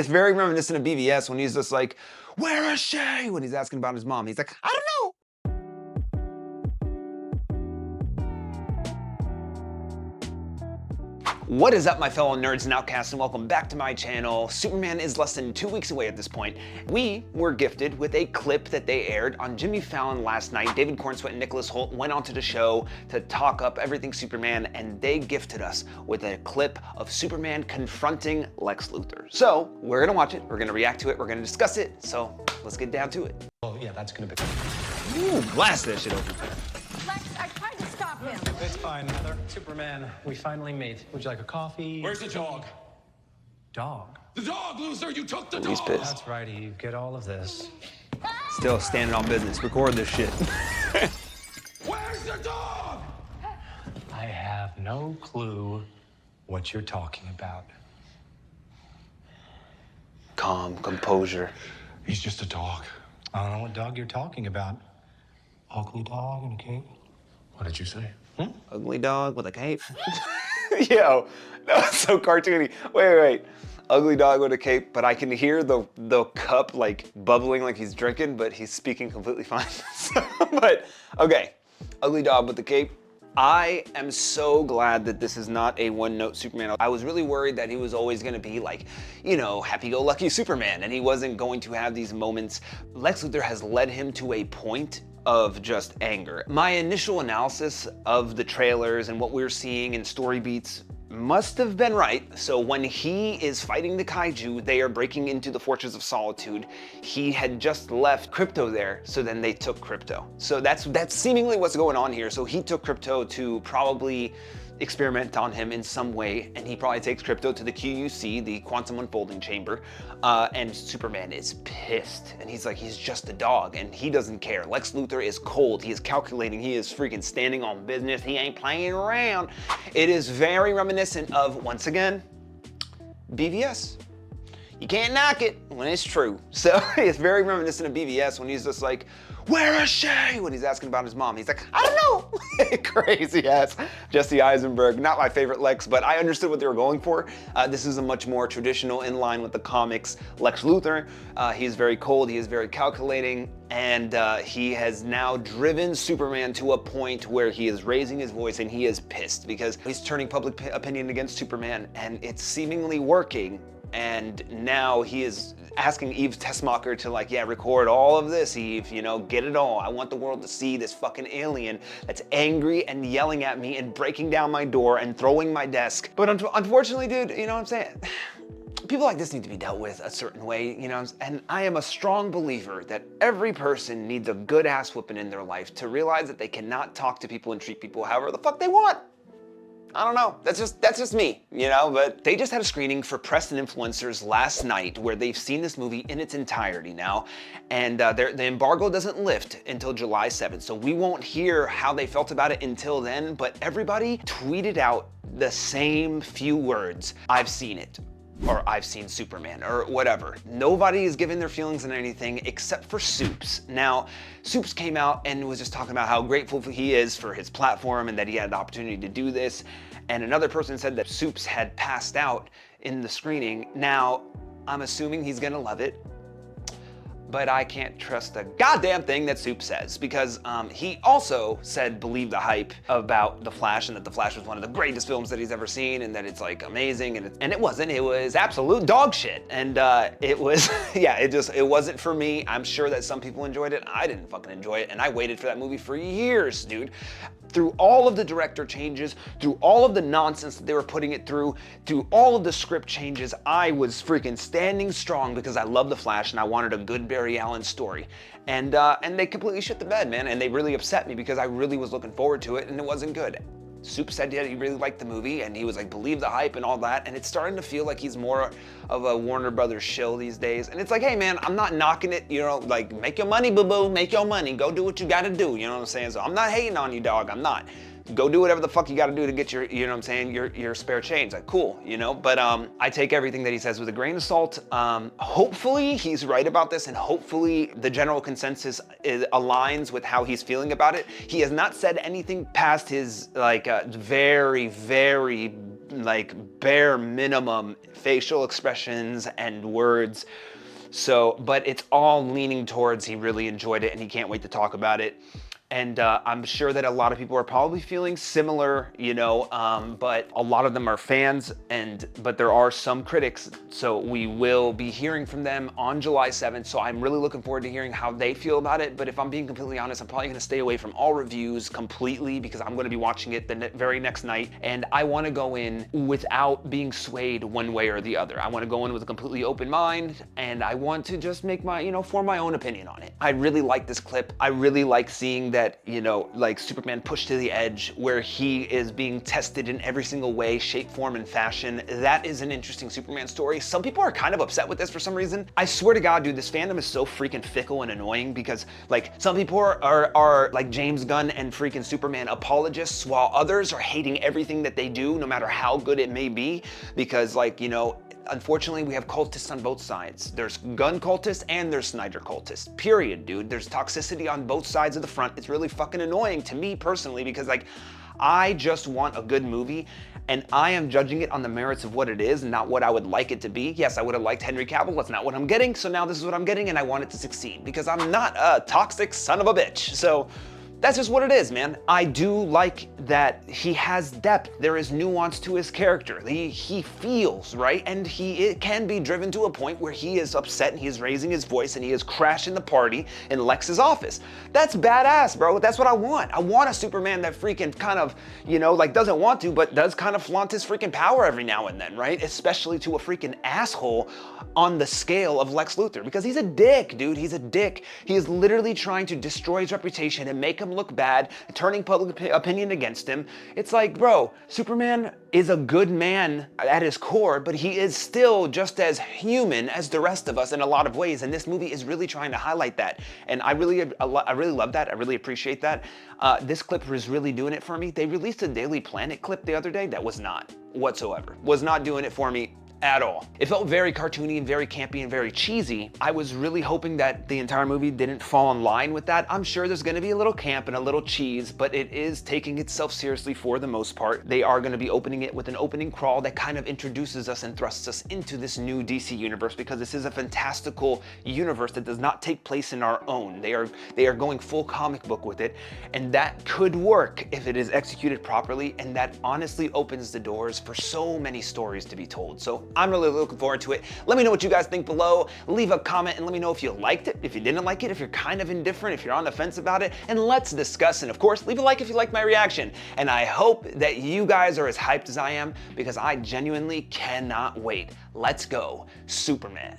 It's very reminiscent of BVS when he's just like, where is she? When he's asking about his mom. He's like, I don't know. What is up, my fellow nerds and outcasts, and welcome back to my channel. Superman is less than 2 weeks away at this point. We were gifted with a clip that they aired on Jimmy Fallon last night. David Cornsweet and Nicholas Hoult went onto the show to talk up everything Superman, and they gifted us with a clip of Superman confronting Lex Luthor. So we're gonna watch it, we're gonna react to it, we're gonna discuss it, so let's get down to it. Oh yeah, that's gonna be... Ooh, blast that shit open. Lex, I tried to stop him. It's fine, Mother. Superman, we finally meet. Would you like a coffee? Where's the dog? Dog? The dog, Luthor! You took the He's dog! pissed. That's right, Eve. Get all of this. Still standing on business. Record this shit. Where's the dog? I have no clue what you're talking about. Calm, composure. He's just a dog. I don't know what dog you're talking about. Ugly dog and a cape? What did you say? Ugly dog with a cape. Yo, that was so cartoony. Wait. Ugly dog with a cape, but I can hear the cup like bubbling like he's drinking, but he's speaking completely fine. But okay, ugly dog with the cape. I am so glad that this is not a one-note Superman. I was really worried that he was always gonna be like, you know, happy-go-lucky Superman, and he wasn't going to have these moments. Lex Luthor has led him to a point of just anger. My initial analysis of the trailers and what we're seeing in story beats must have been right. So when he is fighting the kaiju, they are breaking into the Fortress of Solitude. He had just left Krypto there, so then they took Krypto. So that's seemingly what's going on here. So he took Krypto to probably experiment on him in some way, and he probably takes Krypto to the QUC, the Quantum Unfolding Chamber, and Superman is pissed, and he's like, he's just a dog, and he doesn't care. Lex Luthor is cold, he is calculating, he is freaking standing on business, he ain't playing around. It is very reminiscent of, once again, BVS. You can't knock it when it's true. So it's very reminiscent of BVS when he's just like, where is she? When he's asking about his mom. He's like, I don't know. Crazy ass Jesse Eisenberg. Not my favorite Lex, but I understood what they were going for. This is a much more traditional, in line with the comics, Lex Luthor. He is very cold, he is very calculating, and he has now driven Superman to a point where he is raising his voice and he is pissed because he's turning public opinion against Superman, and it's seemingly working. And now he is asking Eve Tessmacher to like, yeah, record all of this, Eve, you know, get it all. I want the world to see this fucking alien that's angry and yelling at me and breaking down my door and throwing my desk. But unfortunately, dude, you know what I'm saying? People like this need to be dealt with a certain way, you know, and I am a strong believer that every person needs a good ass whooping in their life to realize that they cannot talk to people and treat people however the fuck they want. I don't know, that's just me, you know, but they just had a screening for press and influencers last night where they've seen this movie in its entirety now, and the embargo doesn't lift until July 7th, so we won't hear how they felt about it until then, but everybody tweeted out the same few words: I've seen it, or I've seen Superman, or whatever. Nobody is giving their feelings on anything except for Soups. Now, Soups came out and was just talking about how grateful he is for his platform and that he had the opportunity to do this. And another person said that Soups had passed out in the screening. Now, I'm assuming he's gonna love it, but I can't trust a goddamn thing that Soup says, because he also said believe the hype about The Flash, and that The Flash was one of the greatest films that he's ever seen, and that it's like amazing, and it wasn't. It was absolute dog shit, and it was, yeah, it wasn't for me. I'm sure that some people enjoyed it. I didn't fucking enjoy it, and I waited for that movie for years, dude. Through all of the director changes, through all of the nonsense that they were putting it through all of the script changes, I was freaking standing strong because I love The Flash and I wanted a good Barry Allen story. And they completely shit the bed, man, and they really upset me because I really was looking forward to it and it wasn't good. Soup said he really liked the movie, and he was like, believe the hype and all that, and it's starting to feel like he's more of a Warner Brothers shill these days. And it's like, hey man, I'm not knocking it, you know, like, make your money, boo-boo, make your money, go do what you gotta do, you know what I'm saying? So I'm not hating on you, dog, I'm not. Go do whatever the fuck you gotta do to get your, you know what I'm saying, your spare change. Like, cool, you know? But I take everything that he says with a grain of salt. Hopefully he's right about this, and hopefully the general consensus aligns with how he's feeling about it. He has not said anything past his, like, very, very like bare minimum facial expressions and words. So, but it's all leaning towards he really enjoyed it and he can't wait to talk about it. And I'm sure that a lot of people are probably feeling similar, you know, but a lot of them are fans, but there are some critics. So we will be hearing from them on July 7th. So I'm really looking forward to hearing how they feel about it. But if I'm being completely honest, I'm probably gonna stay away from all reviews completely because I'm gonna be watching it the very next night. And I wanna go in without being swayed one way or the other. I wanna go in with a completely open mind and I want to just make my, you know, form my own opinion on it. I really like this clip. I really like seeing that, you know, like Superman pushed to the edge where he is being tested in every single way, shape, form, and fashion. That is an interesting Superman story. Some people are kind of upset with this for some reason. I swear to God, dude, this fandom is so freaking fickle and annoying because like some people are like James Gunn and freaking Superman apologists while others are hating everything that they do, no matter how good it may be, because like, you know, unfortunately, we have cultists on both sides. There's Gunn cultists and there's Snyder cultists, period, dude. There's toxicity on both sides of the front. It's really fucking annoying to me personally because like, I just want a good movie and I am judging it on the merits of what it is and not what I would like it to be. Yes, I would have liked Henry Cavill. That's not what I'm getting. So now this is what I'm getting and I want it to succeed because I'm not a toxic son of a bitch. So that's just what it is, man. I do like that he has depth. There is nuance to his character. He feels, right? And it can be driven to a point where he is upset and he is raising his voice and he is crashing the party in Lex's office. That's badass, bro. That's what I want. I want a Superman that freaking kind of, you know, like doesn't want to, but does kind of flaunt his freaking power every now and then, right? Especially to a freaking asshole on the scale of Lex Luthor because he's a dick, dude. He's a dick. He is literally trying to destroy his reputation and make him look bad, turning public opinion against him. It's like, bro, Superman is a good man at his core, but he is still just as human as the rest of us in a lot of ways, and this movie is really trying to highlight that, and I really love that. I really appreciate that. This clip was really doing it for me. They released a Daily Planet clip the other day that was not whatsoever. Was not doing it for me at all. It felt very cartoony and very campy and very cheesy. I was really hoping that the entire movie didn't fall in line with that. I'm sure there's gonna be a little camp and a little cheese, but it is taking itself seriously for the most part. They are gonna be opening it with an opening crawl that kind of introduces us and thrusts us into this new DC universe because this is a fantastical universe that does not take place in our own. They are going full comic book with it, and that could work if it is executed properly, and that honestly opens the doors for so many stories to be told. So I'm really looking forward to it. Let me know what you guys think below. Leave a comment and let me know if you liked it, if you didn't like it, if you're kind of indifferent, if you're on the fence about it, and let's discuss. And of course, leave a like if you like my reaction. And I hope that you guys are as hyped as I am because I genuinely cannot wait. Let's go, Superman.